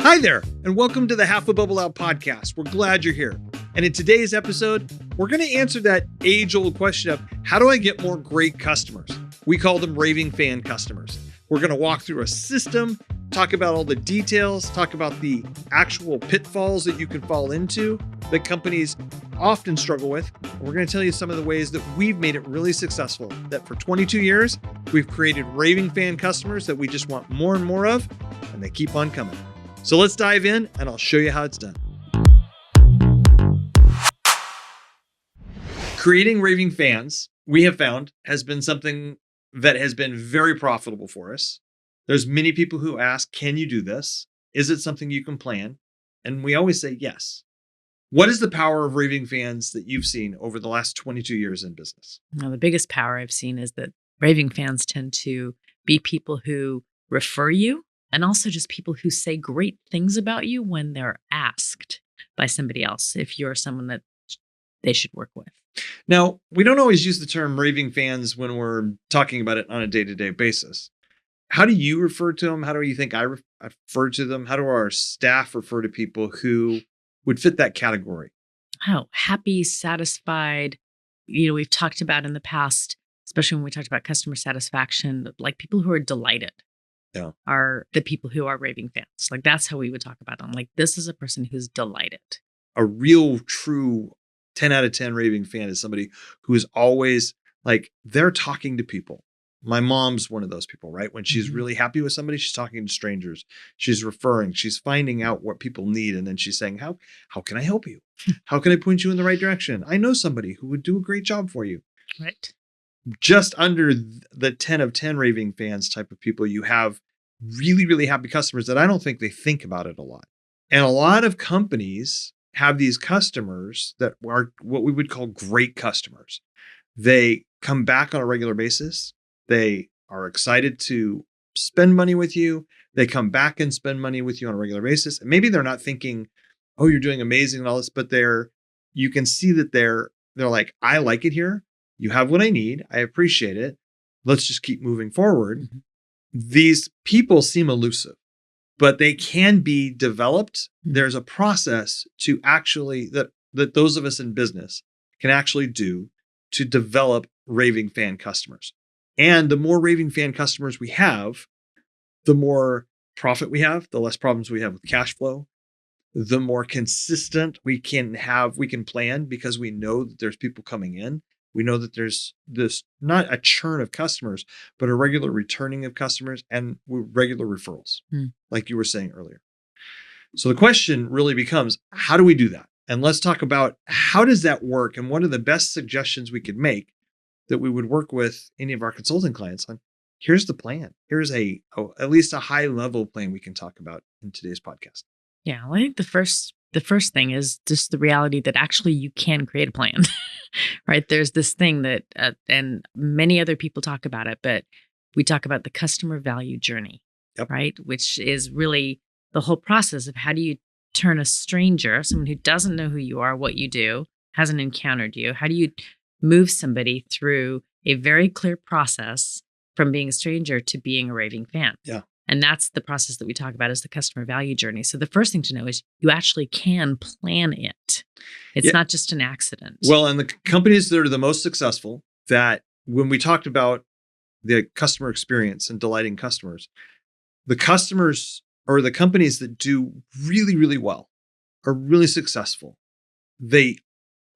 Hi there, and welcome to the Half a Bubble Out podcast. We're glad you're here. And in today's episode, we're going to answer that age-old question of how do I get more great customers? We call them raving fan customers. We're going to walk through a system, talk about all the details, talk about the actual pitfalls that you can fall into that companies often struggle with. We're going to tell you some of the ways that we've made it really successful, that for 22 years, we've created raving fan customers that we just want more and more of, and they keep on coming. So let's dive in and I'll show you how it's done. Creating raving fans, we have found, has been something that has been very profitable for us. There's many people who ask, can you do this? Is it something you can plan? And we always say yes. What is the power of raving fans that you've seen over the last 22 years in business? Now, the biggest power I've seen is that raving fans tend to be people who refer you, and also just people who say great things about you when they're asked by somebody else, if you're someone that they should work with. Now, we don't always use the term raving fans when we're talking about it on a day-to-day basis. How do you refer to them? How do you think I refer to them? How do our staff refer to people who would fit that category? Oh, happy, satisfied. We've talked about in the past, especially when we talked about customer satisfaction, like people who are delighted. Yeah. Are the people who are raving fans. Like that's how we would talk about them. Like this is a person who's delighted. A real true 10 out of 10 raving fan is somebody who is always like, they're talking to people. My mom's one of those people, right? When she's really happy with somebody, she's talking to strangers. She's referring, she's finding out what people need. And then she's saying, how can I help you? How can I point you in the right direction? I know somebody who would do a great job for you. Right. Just under the 10 of 10 raving fans type of people, you have really, really happy customers that I don't think they think about it a lot. And a lot of companies have these customers that are what we would call great customers. They come back on a regular basis. They are excited to spend money with you. They come back and spend money with you on a regular basis. And maybe they're not thinking, oh, you're doing amazing and all this, but you can see that they're like, I like it here. You have what I need. I appreciate it. Let's just keep moving forward. Mm-hmm. These people seem elusive, but they can be developed. Mm-hmm. There's a process to actually that those of us in business can actually do to develop raving fan customers. And the more raving fan customers we have, the more profit we have, the less problems we have with cash flow, the more consistent we can plan because we know that there's people coming in. We know that there's this, not a churn of customers, but a regular returning of customers and regular referrals, like you were saying earlier. So the question really becomes, how do we do that? And let's talk about how does that work and what are the best suggestions we could make that we would work with any of our consulting clients on. Here's the plan. Here's at least a high level plan we can talk about in today's podcast. Yeah, well, I think the first thing is just the reality that actually you can create a plan, right? There's this thing that, and many other people talk about it, but we talk about the customer value journey, right? Which is really the whole process of how do you turn a stranger, someone who doesn't know who you are, what you do, hasn't encountered you, how do you move somebody through a very clear process from being a stranger to being a raving fan? Yeah. And that's the process that we talk about is the customer value journey. So the first thing to know is you actually can plan it. It's not just an accident. Well, and the companies that are the most successful, that when we talked about the customer experience and delighting customers, the customers or the companies that do really, really well are really successful. They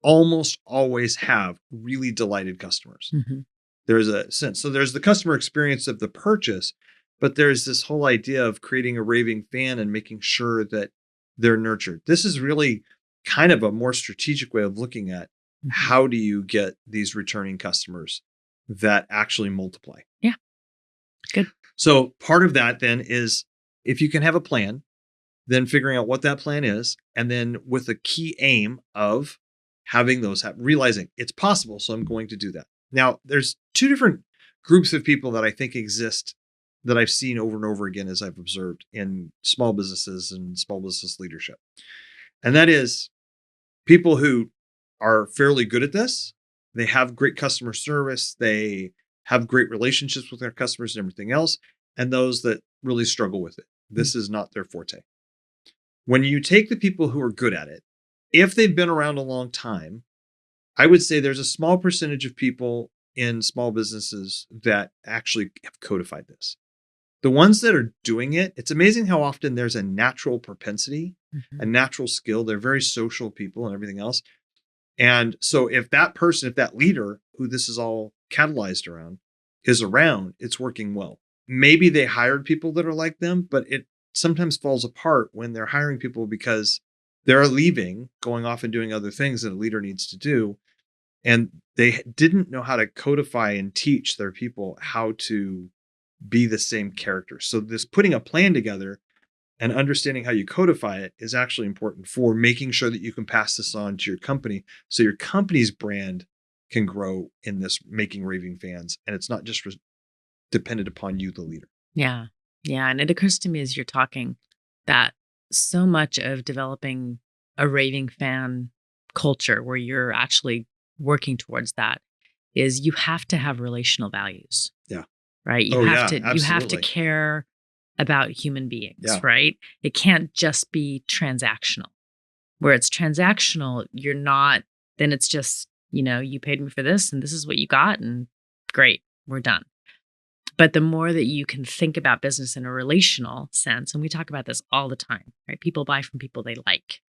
almost always have really delighted customers. Mm-hmm. There's a sense. So there's the customer experience of the purchase, but there's this whole idea of creating a raving fan and making sure that they're nurtured. This is really kind of a more strategic way of looking at how do you get these returning customers that actually multiply. Yeah. Good. So part of that then is if you can have a plan, then figuring out what that plan is, and then with a key aim of having those realizing it's possible. So I'm going to do that. Now, there's two different groups of people that I think exist that I've seen over and over again as I've observed in small businesses and small business leadership. And that is people who are fairly good at this. They have great customer service. They have great relationships with their customers and everything else. And those that really struggle with it. This is not their forte. When you take the people who are good at it, if they've been around a long time, I would say there's a small percentage of people in small businesses that actually have codified this. The ones that are doing it, it's amazing how often there's a natural propensity, a natural skill. They're very social people and everything else. And so if that person, if that leader who this is all catalyzed around is around, it's working well. Maybe they hired people that are like them, but it sometimes falls apart when they're hiring people because they're leaving, going off and doing other things that a leader needs to do. And they didn't know how to codify and teach their people how to be the same character. So this putting a plan together and understanding how you codify it is actually important for making sure that you can pass this on to your company so your company's brand can grow in this making raving fans. And it's not just dependent upon you, the leader. Yeah. Yeah. And it occurs to me as you're talking that so much of developing a raving fan culture where you're actually working towards that is you have to have relational values. Yeah. Right? You Oh, have yeah, to you have to absolutely. care about human beings, Yeah. right? It can't just be transactional. Where it's transactional, you're not, then it's just, you paid me for this and this is what you got and great, we're done. But the more that you can think about business in a relational sense, and we talk about this all the time, right? People buy from people they like.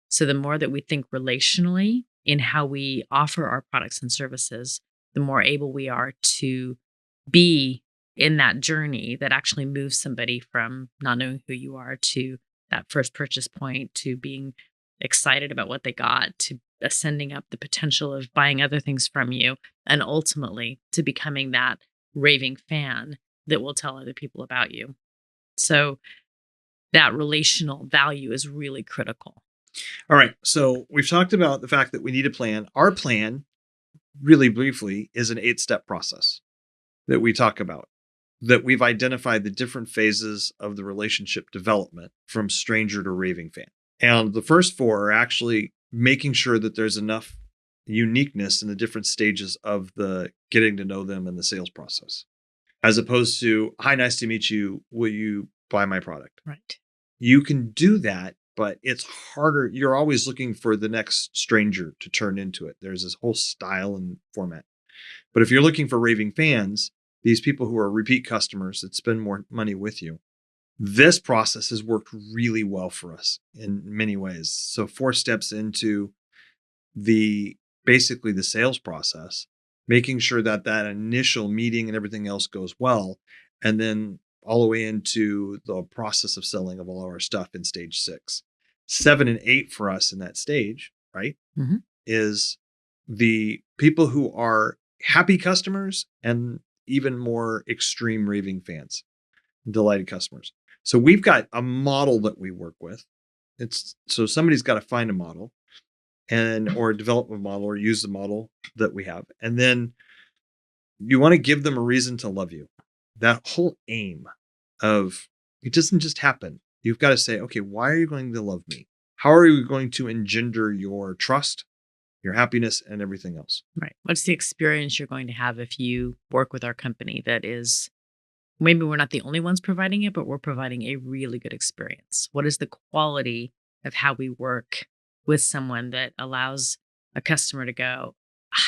So the more that we think relationally in how we offer our products and services, the more able we are to be in that journey that actually moves somebody from not knowing who you are to that first purchase point, to being excited about what they got, to ascending up the potential of buying other things from you, and ultimately to becoming that raving fan that will tell other people about you. So that relational value is really critical. All right. So we've talked about the fact that we need a plan. Our plan, really briefly, is an 8-step process that we talk about, that we've identified the different phases of the relationship development from stranger to raving fan. And the first 4 are actually making sure that there's enough uniqueness in the different stages of the getting to know them and the sales process, as opposed to, hi, nice to meet you. Will you buy my product? Right. You can do that, but it's harder. You're always looking for the next stranger to turn into it. There's this whole style and format. But if you're looking for raving fans, these people who are repeat customers that spend more money with you, this process has worked really well for us in many ways. So 4 steps into basically the sales process, making sure that that initial meeting and everything else goes well, and then all the way into the process of selling of all our stuff in stage 6. 7 and 8 for us in that stage, right, is the people who are happy customers and even more extreme raving fans, delighted customers. So we've got a model that we work with. So somebody's got to find a model or develop a model or use the model that we have. And then you want to give them a reason to love you. That whole aim of it doesn't just happen. You've got to say, okay, why are you going to love me? How are you going to engender your trust, your happiness, and everything else? Right. What's the experience you're going to have if you work with our company that is, maybe we're not the only ones providing it, but we're providing a really good experience? What is the quality of how we work with someone that allows a customer to go,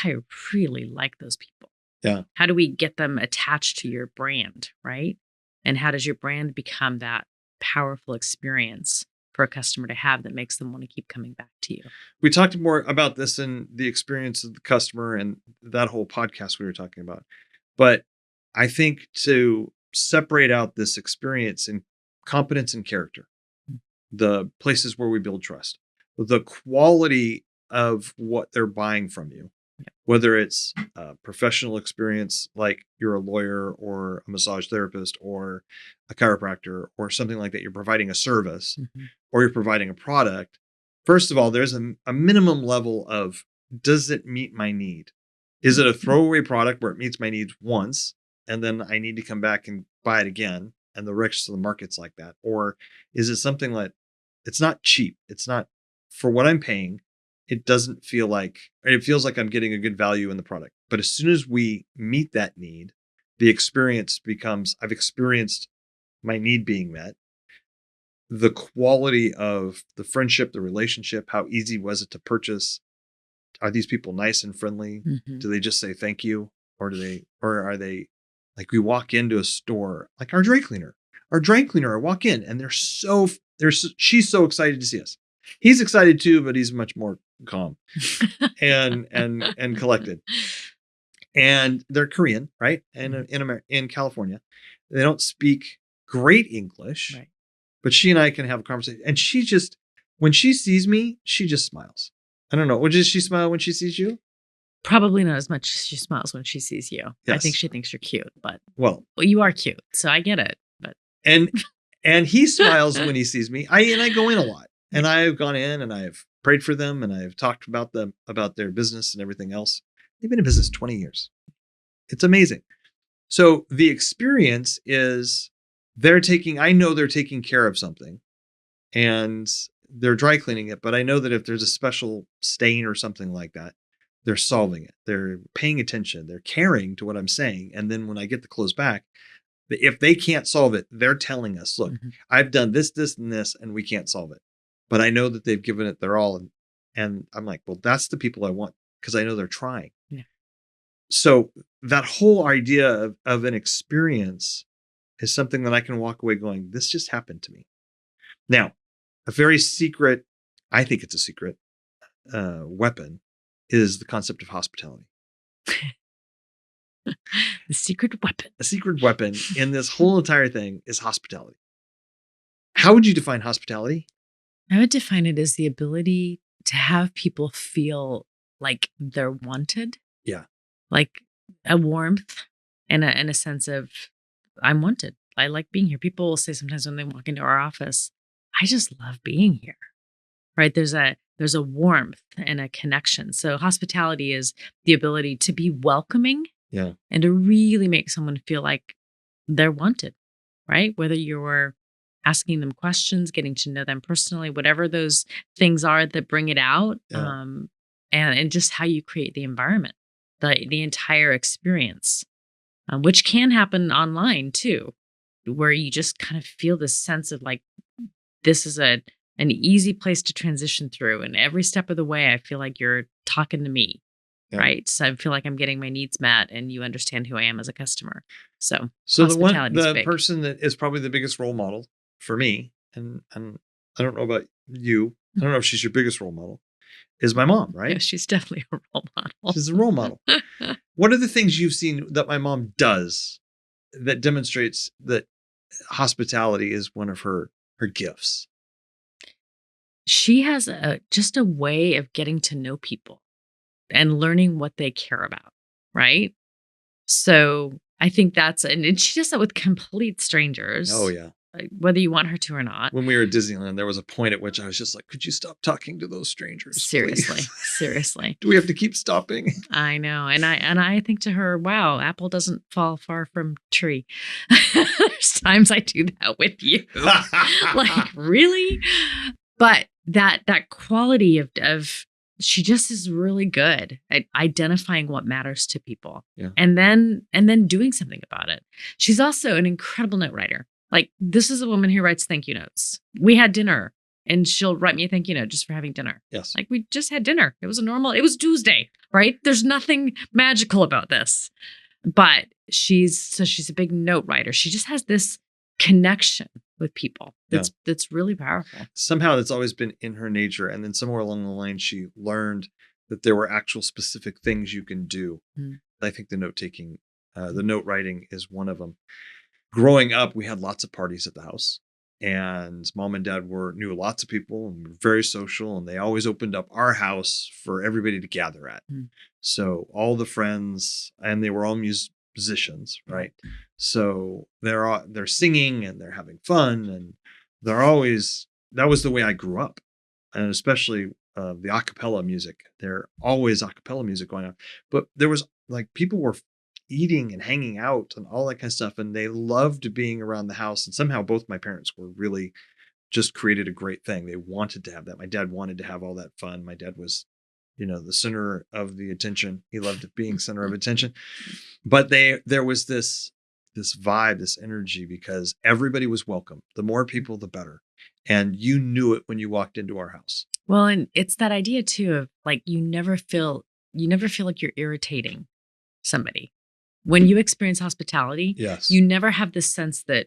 I really like those people? Yeah. How do we get them attached to your brand, right? And how does your brand become that powerful experience for a customer to have that makes them want to keep coming back to you? We talked more about this in the experience of the customer and that whole podcast we were talking about. But I think to separate out this experience in competence and character, the places where we build trust, the quality of what they're buying from you, whether it's a professional experience, like you're a lawyer or a massage therapist or a chiropractor or something like that, you're providing a service or you're providing a product. First of all, there's a minimum level of, does it meet my need? Is it a throwaway product where it meets my needs once and then I need to come back and buy it again? And the rest of the market's like that. Or is it something like, it's not cheap. It's not for what I'm paying. It doesn't feel like, it feels like I'm getting a good value in the product. But as soon as we meet that need, the experience becomes, I've experienced my need being met. the quality of the friendship, the relationship, how easy was it to purchase? Are these people nice and friendly? Mhm. Do they just say thank you? Or are they like, we walk into a store, like our dry cleaner. Our dry cleaner, I walk in and she's so excited to see us. He's excited too, but he's much more calm and collected. And they're Korean, right? And in California, they don't speak great English, Right. but she and I can have a conversation. And she just, when she sees me, she just smiles. I don't know. Does she smile when she sees you? Probably not as much as she smiles when she sees you. I think Yes. she thinks you're cute, but Well, you are cute, so I get it. But and he smiles when he sees me. I go in a lot, and I've gone in and I've prayed for them and I've talked about their business and everything else. They've been in business 20 years. It's amazing. So the experience is I know they're taking care of something and they're dry cleaning it, but I know that if there's a special stain or something like that, they're solving it. They're paying attention. They're caring to what I'm saying. And then when I get the clothes back, if they can't solve it, they're telling us, look, I've done this, this, and this, and we can't solve it. But I know that they've given it their all. And I'm like, well, that's the people I want because I know they're trying. Yeah. So that whole idea of an experience is something that I can walk away going, this just happened to me. Now, a very secret, I think it's a secret weapon, is the concept of hospitality. The secret weapon. A secret weapon in this whole entire thing is hospitality. How would you define hospitality? I would define it as the ability to have people feel like they're wanted. Yeah. Like a warmth and a sense of, I'm wanted. I like being here. People will say sometimes when they walk into our office, I just love being here. Right? There's a warmth and a connection. So hospitality is the ability to be welcoming. Yeah. And to really make someone feel like they're wanted, right? Whether you're asking them questions, getting to know them personally, whatever those things are that bring it out, Yeah. and just how you create the environment, the entire experience, which can happen online too, where you just kind of feel this sense of like, this is an easy place to transition through. And every step of the way, I feel like you're talking to me. Yeah. Right. So I feel like I'm getting my needs met and you understand who I am as a customer. So the person that is probably the biggest role model for me, and I don't know about you, I don't know if she's your biggest role model, is my mom, right? Yeah, she's definitely a role model. She's a role model. What are the things you've seen that my mom does that demonstrates that hospitality is one of her gifts? She has just a way of getting to know people and learning what they care about, right? So I think and she does that with complete strangers. Oh, yeah. Whether you want her to or not. When we were at Disneyland, there was a point at which I was just like, could you stop talking to those strangers? Seriously. Please? Seriously. Do we have to keep stopping? I know. And I think to her, wow, apple doesn't fall far from tree. There's times I do that with you. Like, really? But that quality of she just is really good at identifying what matters to people. Yeah. And then doing something about it. She's also an incredible note writer. Like, this is a woman who writes thank you notes. We had dinner and she'll write me a thank you note just for having dinner. Yes. Like, we just had dinner. It was Tuesday, right? There's nothing magical about this. But she's a big note writer. She just has this connection with people that's really powerful. Somehow that's always been in her nature. And then somewhere along the line, she learned that there were actual specific things you can do. I think the note writing is one of them. Growing up, we had lots of parties at the house, and mom and dad knew lots of people and were very social, and they always opened up our house for everybody to gather at. So all the friends, and they were all musicians, right? So they're singing and they're having fun, and that was the way I grew up, and especially the a cappella music. There always a cappella music going on, but there was like people were eating and hanging out and all that kind of stuff. And they loved being around the house. And somehow both my parents were really just created a great thing. They wanted to have that. My dad wanted to have all that fun. My dad was, the center of the attention. He loved being center of attention. But there was this vibe, this energy, because everybody was welcome. The more people, the better. and you knew it when you walked into our house. Well, and it's that idea too of like you never feel like you're irritating somebody. When you experience hospitality, Yes. you never have this sense that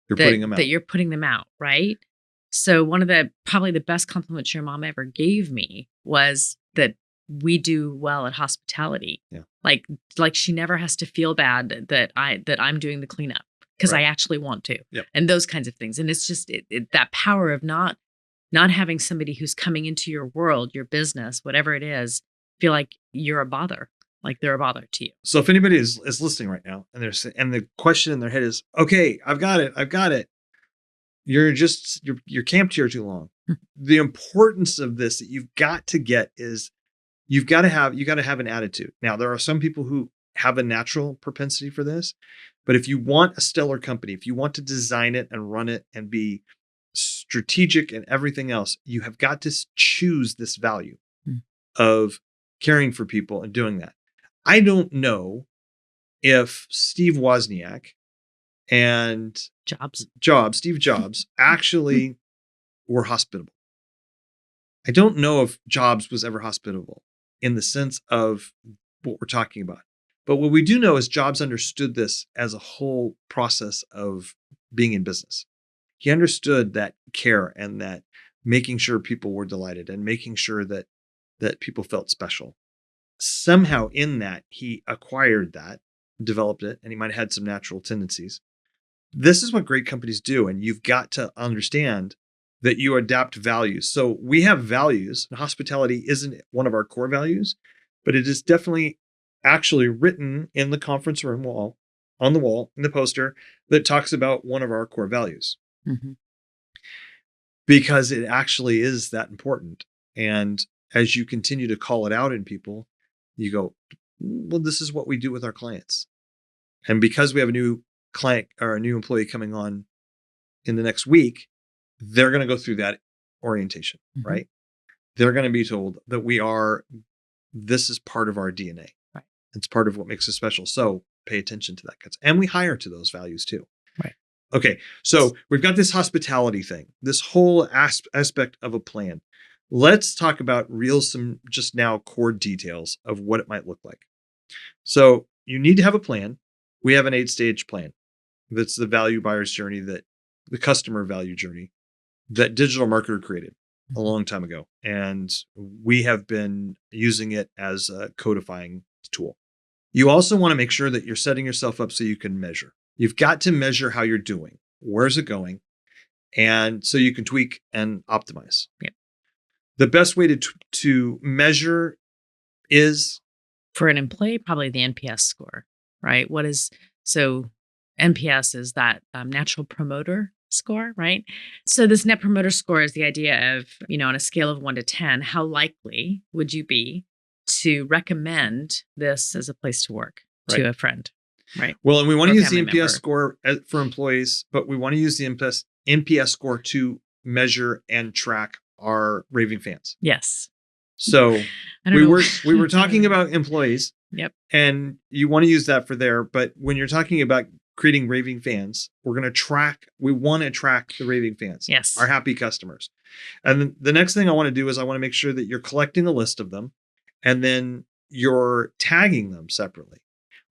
You're putting them out. that you're putting them out, right? So one of the probably the best compliments your mom ever gave me was that we do well at hospitality. Yeah. Like she never has to feel bad that I'm doing the cleanup because I actually want to. Yep. And those kinds of things. And it's just that power of not having somebody who's coming into your world, your business, whatever it is, feel like you're a bother. Like they're a bother to you. So if anybody is listening right now and the question in their head is, okay, I've got it. You're camped here too long. The importance of this that you've got to get is you got to have an attitude. Now, there are some people who have a natural propensity for this, but if you want a stellar company, if you want to design it and run it and be strategic and everything else, you have got to choose this value of caring for people and doing that. I don't know if Steve Wozniak and Steve Jobs actually were hospitable. I don't know if Jobs was ever hospitable in the sense of what we're talking about. But what we do know is Jobs understood this as a whole process of being in business. He understood that care and that making sure people were delighted and making sure that people felt special. Somehow in that, he acquired that, developed it, and he might have had some natural tendencies. This is what great companies do. And you've got to understand that you adapt values. So we have values. Hospitality isn't one of our core values, but it is definitely actually written in the conference room wall, on the wall, in the poster that talks about one of our core values. Mm-hmm. Because it actually is that important. And as you continue to call it out in people, you go, well, this is what we do with our clients. And because we have a new client or a new employee coming on in the next week, they're going to go through that orientation, right? They're going to be told that this is part of our DNA. Right. It's part of what makes us special. So pay attention to that. And we hire to those values too. Right. Okay. So we've got this hospitality thing, this whole aspect of a plan. Let's talk about some just now core details of what it might look like. So you need to have a plan. We have an 8-stage plan. That's the value buyer's journey, the customer value journey that digital marketer created a long time ago. And we have been using it as a codifying tool. You also want to make sure that you're setting yourself up so you can measure. You've got to measure how you're doing. Where's it going? And so you can tweak and optimize. Yeah. The best way to measure is, for an employee, probably the NPS score, right? So NPS is that natural promoter score, right? So this net promoter score is the idea of, on a scale of 1 to 10, how likely would you be to recommend this as a place to work to a friend, right? Well, and we want to use the NPS score for employees, but we want to use the NPS score to measure and track our raving fans. Yes. So we were talking about employees. Yep. And you want to use that for there, but when you're talking about creating raving fans, we want to track the raving fans. Yes. Our happy customers. And then the next thing I want to do is I want to make sure that you're collecting a list of them and then you're tagging them separately.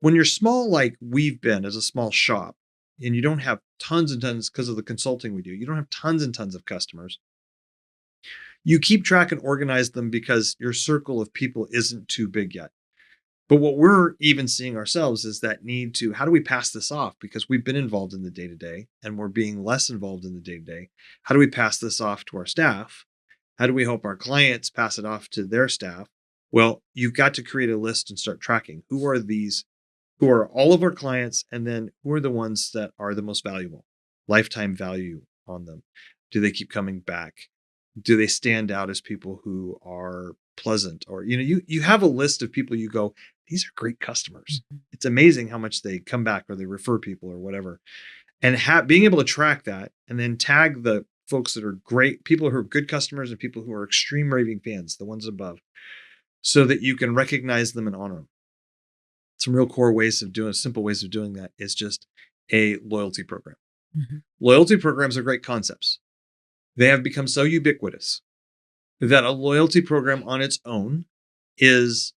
When you're small, like we've been as a small shop, and you don't have tons and tons because of the consulting we do, you don't have tons and tons of customers. You keep track and organize them because your circle of people isn't too big yet. But what we're even seeing ourselves is that need to, how do we pass this off? Because we've been involved in the day-to-day and we're being less involved in the day-to-day. How do we pass this off to our staff? How do we help our clients pass it off to their staff? Well, you've got to create a list and start tracking. Who are all of our clients? And then who are the ones that are the most valuable? Lifetime value on them. Do they keep coming back? Do they stand out as people who are pleasant? Or, you have a list of people you go, these are great customers. Mm-hmm. It's amazing how much they come back or they refer people or whatever. And being able to track that and then tag the folks that are great, people who are good customers and people who are extreme raving fans, the ones above, so that you can recognize them and honor them. Some real core simple ways of doing that is just a loyalty program. Mm-hmm. Loyalty programs are great concepts. They have become so ubiquitous that a loyalty program on its own is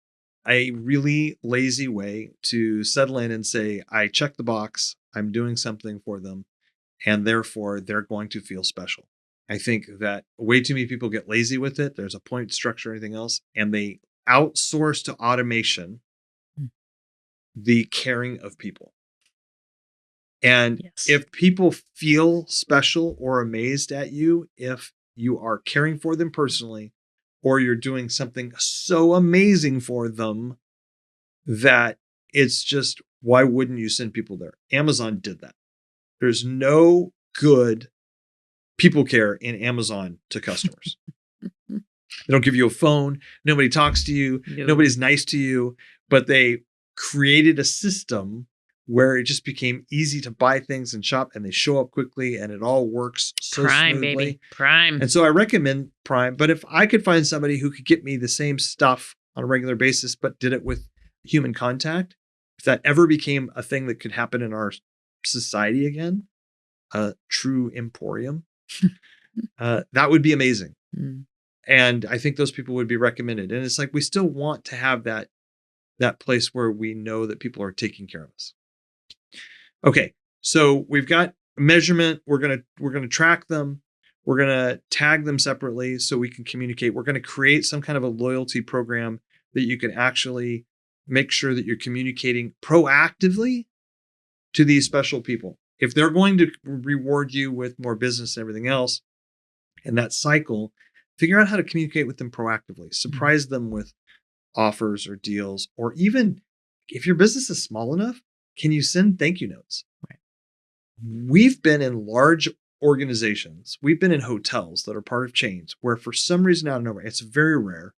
a really lazy way to settle in and say, I check the box, I'm doing something for them, and therefore they're going to feel special. I think that way too many people get lazy with it. There's a point structure, anything else, and they outsource to automation the caring of people. And if people feel special or amazed at you, if you are caring for them personally, or you're doing something so amazing for them that it's just, why wouldn't you send people there? Amazon did that. There's no good people care in Amazon to customers. They don't give you a phone. Nobody talks to you. Nobody's nice to you. But they created a system where it just became easy to buy things and shop, and they show up quickly, and it all works so Prime, smoothly. Baby. Prime. And so I recommend Prime. But if I could find somebody who could get me the same stuff on a regular basis, but did it with human contact, if that ever became a thing that could happen in our society again, a true emporium, that would be amazing. And I think those people would be recommended. And it's like, we still want to have that place where we know that people are taking care of us. Okay, so we've got measurement. We're gonna track them. We're gonna tag them separately so we can communicate. We're gonna create some kind of a loyalty program that you can actually make sure that you're communicating proactively to these special people. If they're going to reward you with more business and everything else, and that cycle, figure out how to communicate with them proactively. Surprise them with offers or deals, or even if your business is small enough, can you send thank you notes? Right. We've been in large organizations. We've been in hotels that are part of chains where for some reason out of nowhere, it's very rare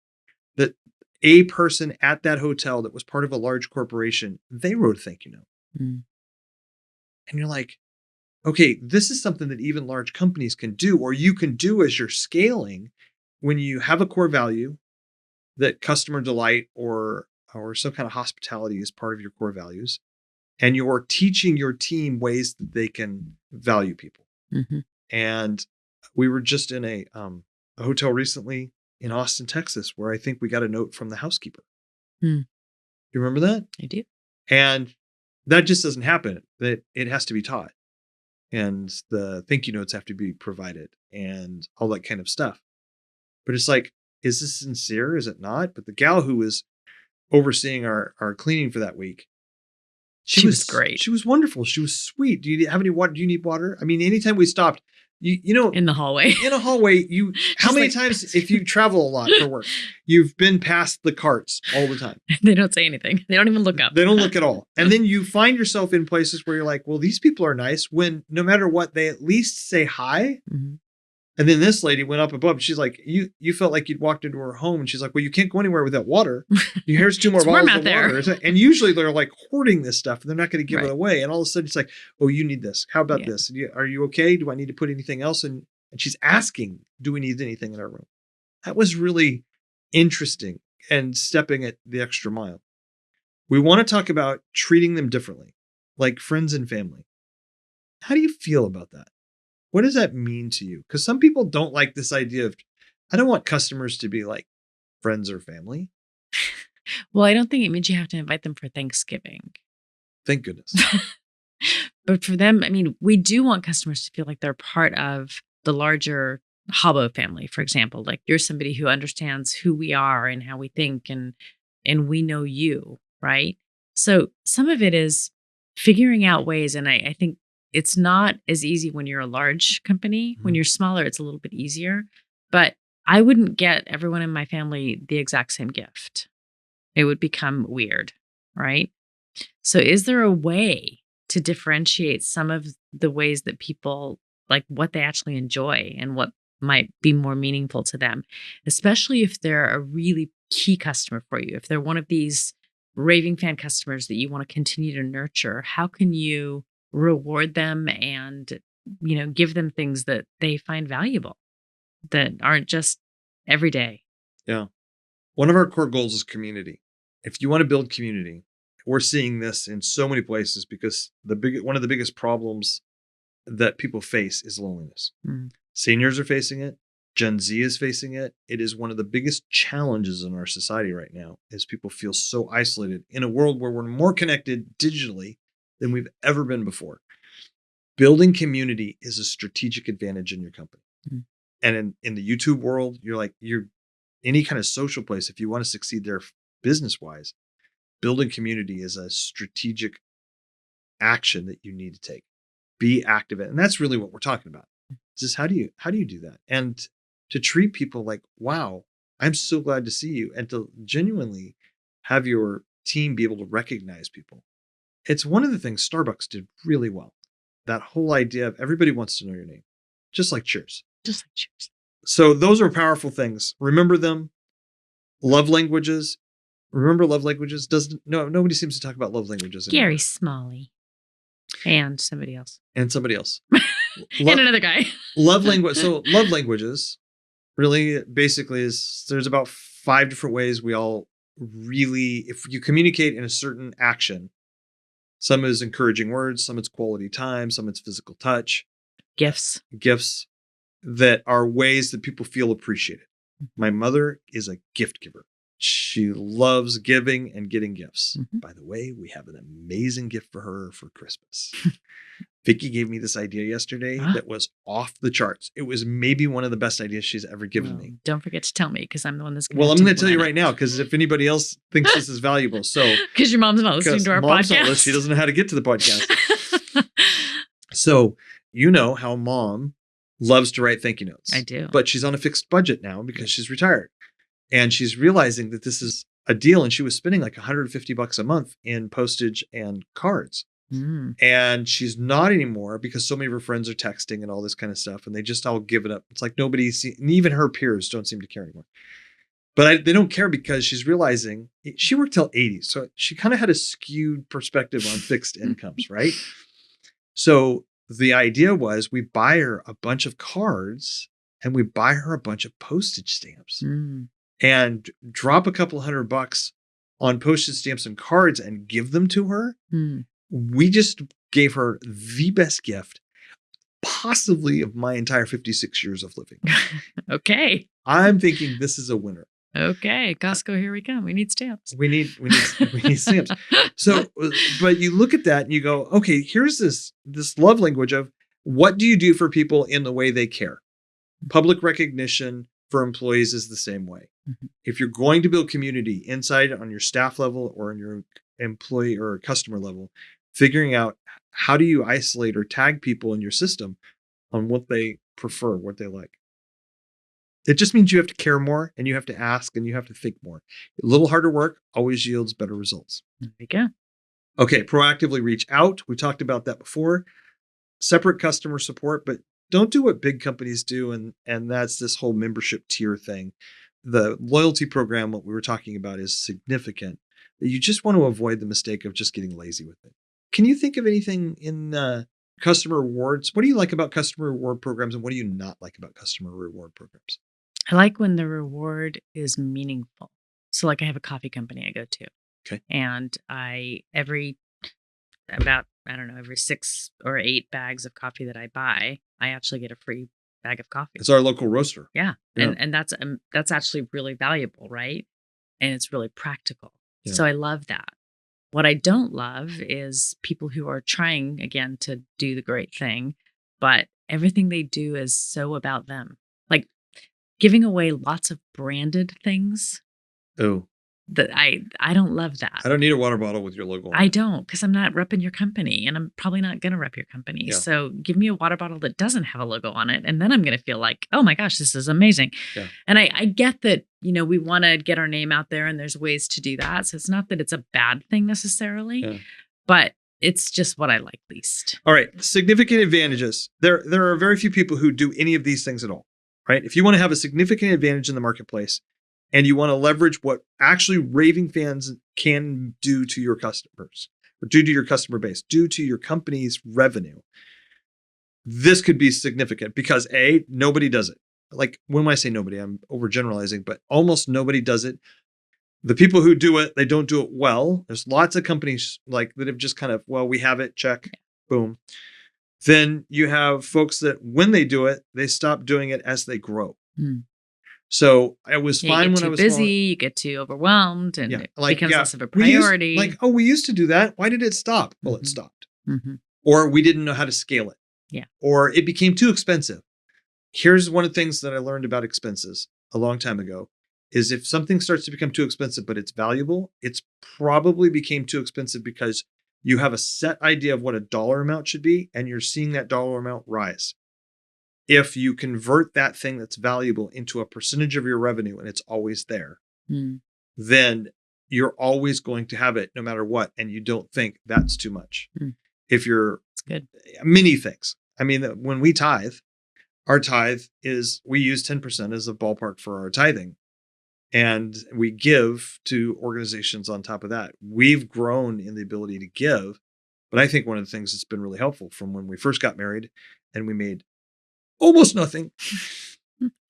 that a person at that hotel that was part of a large corporation, they wrote a thank you note. And you're like, okay, this is something that even large companies can do, or you can do as you're scaling when you have a core value that customer delight or some kind of hospitality is part of your core values. And you're teaching your team ways that they can value people. And we were just in a hotel recently in Austin, Texas, where I think we got a note from the housekeeper. You remember that? I do. And that just doesn't happen. That it has to be taught. And the thank you notes have to be provided and all that kind of stuff. But it's like, is this sincere? Is it not? But the gal who was overseeing our cleaning for that week, she was great. She was wonderful. She was sweet. Do you have any water? Do you need water? I mean, anytime we stopped, you know, in the hallway, how many times, if you travel a lot for work, you've been past the carts all the time. They don't say anything. They don't even look up. They don't look at all. And then you find yourself in places where you're like, well, these people are nice, when no matter what, they at least say hi. And then this lady went up above. She's like, you felt like you'd walked into her home. And she's like, well, you can't go anywhere without water. Here's 2 more bottles of water. And usually they're like hoarding this stuff. And they're not going to give it away. And all of a sudden it's like, oh, you need this. How about this? Are you okay? Do I need to put anything else in? And she's asking, do we need anything in our room? That was really interesting and stepping at the extra mile. We want to talk about treating them differently, like friends and family. How do you feel about that? What does that mean to you? Because some people don't like this idea of, I don't want customers to be like friends or family. Well, I don't think it means you have to invite them for Thanksgiving. Thank goodness. But for them, I mean, we do want customers to feel like they're part of the larger Habbo family, for example. Like, you're somebody who understands who we are and how we think, and we know you, right? So some of it is figuring out ways, and I think it's not as easy when you're a large company. When you're smaller, it's a little bit easier. But I wouldn't get everyone in my family the exact same gift. It would become weird, right? So is there a way to differentiate some of the ways that people, like what they actually enjoy and what might be more meaningful to them, especially if they're a really key customer for you? If they're one of these raving fan customers that you want to continue to nurture, how can you reward them and, give them things that they find valuable that aren't just every day? Yeah. One of our core goals is community. If you want to build community, we're seeing this in so many places because one of the biggest problems that people face is loneliness. Seniors are facing it. Gen Z is facing it. It is one of the biggest challenges in our society right now, is people feel so isolated in a world where we're more connected digitally than we've ever been before. Building community is a strategic advantage in your company. Mm-hmm. And in the YouTube world, you're any kind of social place, if you want to succeed there business-wise, building community is a strategic action that you need to take. Be active. And that's really what we're talking about. It's just how do you do that? And to treat people like, wow, I'm so glad to see you. And to genuinely have your team be able to recognize people. It's one of the things Starbucks did really well. That whole idea of everybody wants to know your name, just like Cheers. Just like Cheers. So those are powerful things. Remember them. Love languages. Remember love languages. Nobody seems to talk about love languages anymore. Gary Smalley. And somebody else. And another guy. Love language. So love languages really basically is there's about 5 different ways we all really, if you communicate in a certain action, some is encouraging words, some it's quality time, some it's physical touch. Gifts that are ways that people feel appreciated. My mother is a gift giver. She loves giving and getting gifts. Mm-hmm. By the way, we have an amazing gift for her for Christmas. Vicky gave me this idea yesterday that was off the charts. It was maybe one of the best ideas she's ever given me. Don't forget to tell me, because I'm the one that's going to I'm going to tell you right now, because if anybody else thinks this is valuable. So because your mom's not listening to our podcast. She doesn't know how to get to the podcast. So you know how mom loves to write thank you notes. I do. But she's on a fixed budget now because she's retired. And she's realizing that this is a deal. And she was spending like $150 a month in postage and cards. Mm. And she's not anymore because so many of her friends are texting and all this kind of stuff. And they just all give it up. It's like and even her peers don't seem to care anymore. But they don't care because she's realizing she worked till 80. So she kind of had a skewed perspective on fixed incomes, right? So the idea was we buy her a bunch of cards and we buy her a bunch of postage stamps. Mm. And drop a couple $100 on postage stamps and cards and give them to her. Mm. We just gave her the best gift possibly of my entire 56 years of living. Okay. I'm thinking this is a winner. Okay. Costco, here we come. We need stamps. We need stamps. So, but you look at that and you go, okay, here's this love language of what do you do for people in the way they care? Public recognition for employees is the same way. Mm-hmm. If you're going to build community inside on your staff level or on your employee or customer level, figuring out how do you isolate or tag people in your system on what they prefer, what they like. It just means you have to care more and you have to ask and you have to think more. A little harder work always yields better results. There you go. Okay, proactively reach out. We talked about that before. Separate customer support, but don't do what big companies do, and that's this whole membership tier thing. The loyalty program, what we were talking about, is significant. You just want to avoid the mistake of just getting lazy with it. Can you think of anything in customer rewards? What do you like about customer reward programs, and what do you not like about customer reward programs? I like when the reward is meaningful. So like I have a coffee company I go to. Okay. And every 6 or 8 bags of coffee that I buy, I actually get a free bag of coffee. It's our local roaster. Yeah. And that's actually really valuable, right? And it's really practical. Yeah. So I love that. What I don't love is people who are trying, again, to do the great thing, but everything they do is so about them. Like giving away lots of branded things. Oh. That I don't love that. I don't need a water bottle with your logo on it. I don't, because I'm not repping your company, and I'm probably not going to rep your company. Yeah. So give me a water bottle that doesn't have a logo on it, and then I'm going to feel like, oh my gosh, this is amazing. Yeah. And I get that, we want to get our name out there, and there's ways to do that. So it's not that it's a bad thing necessarily, but it's just what I like least. All right, significant advantages. There are very few people who do any of these things at all, right? If you want to have a significant advantage in the marketplace, and you want to leverage what actually raving fans can do to your customers, or do to your customer base, do to your company's revenue, this could be significant because nobody does it. Like when I say nobody, I'm overgeneralizing, but almost nobody does it. The people who do it, they don't do it well. There's lots of companies like that have just kind of, we have it, check, boom. Then you have folks that when they do it, they stop doing it as they grow. Mm. So it was You fine get when I too was busy, small. you get too overwhelmed, and Yeah, it like, becomes yeah, less of a we used, priority. like, oh, we used to do that. Why did it stop? Well, it Mhm. stopped. Mhm. Or we didn't know how to scale it. Yeah. Or it became too expensive. Here's one of the things that I learned about expenses a long time ago is if something starts to become too expensive, but it's valuable, it's probably became too expensive because you have a set idea of what a dollar amount should be, and you're seeing that dollar amount rise. If you convert that thing that's valuable into a percentage of your revenue and it's always there, Mm. then you're always going to have it no matter what. And you don't think that's too much. Mm. If you're It's good. many things. I mean, when we tithe, our tithe is we use 10% as a ballpark for our tithing. And we give to organizations on top of that. We've grown in the ability to give. But I think one of the things that's been really helpful from when we first got married and we made almost nothing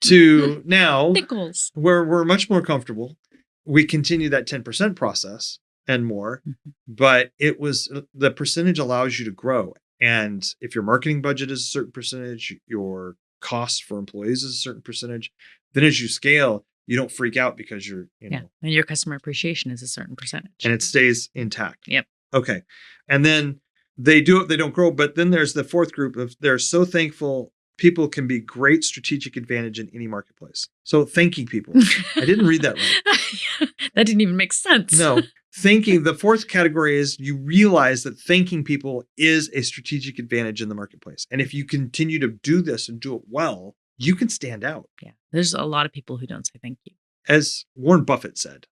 to now Nickels. where we're much more comfortable. We continue that 10% process and more, Mhm. but it was the percentage allows you to grow. And if your marketing budget is a certain percentage, your cost for employees is a certain percentage, then as you scale, you don't freak out because you're, Yeah. And your customer appreciation is a certain percentage. and it stays intact. Yep. Okay. And then they do it, they don't grow. But then there's the fourth group of they're so thankful. People can be great strategic advantage in any marketplace. So thanking people. I didn't read that right. That didn't even make sense. No, thanking. The fourth category is you realize that thanking people is a strategic advantage in the marketplace. And if you continue to do this and do it well, you can stand out. Yeah. There's a lot of people who don't say thank you. As Warren Buffett said,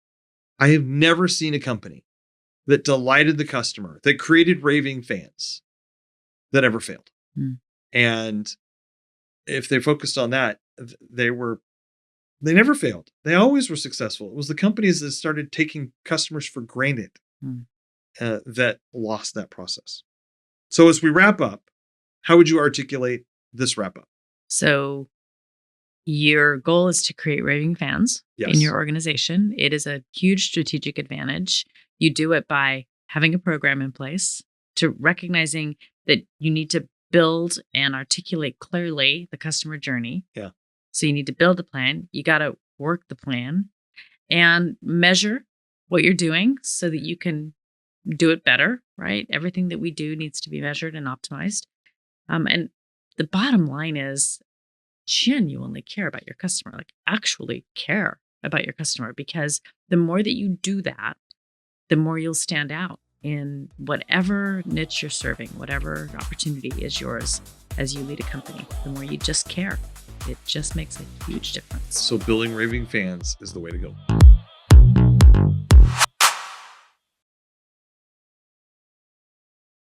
I have never seen a company that delighted the customer, that created raving fans, that ever failed. Mm. And if they focused on that, they never failed. They always were successful. It was the companies that started taking customers for granted that lost that process. So as we wrap up, how would you articulate this wrap up? So your goal is to create raving fans in Yes. your organization. It is a huge strategic advantage. You do it by having a program in place, to recognizing that you need to build and articulate clearly the customer journey. Yeah. So you need to build a plan. You got to work the plan and measure what you're doing so that you can do it better, right? Everything that we do needs to be measured and optimized. And the bottom line is genuinely care about your customer, like actually care about your customer, because the more that you do that, the more you'll stand out in whatever niche you're serving, whatever opportunity is yours as you lead a company. The more you just care, it just makes a huge difference. So building raving fans is the way to go.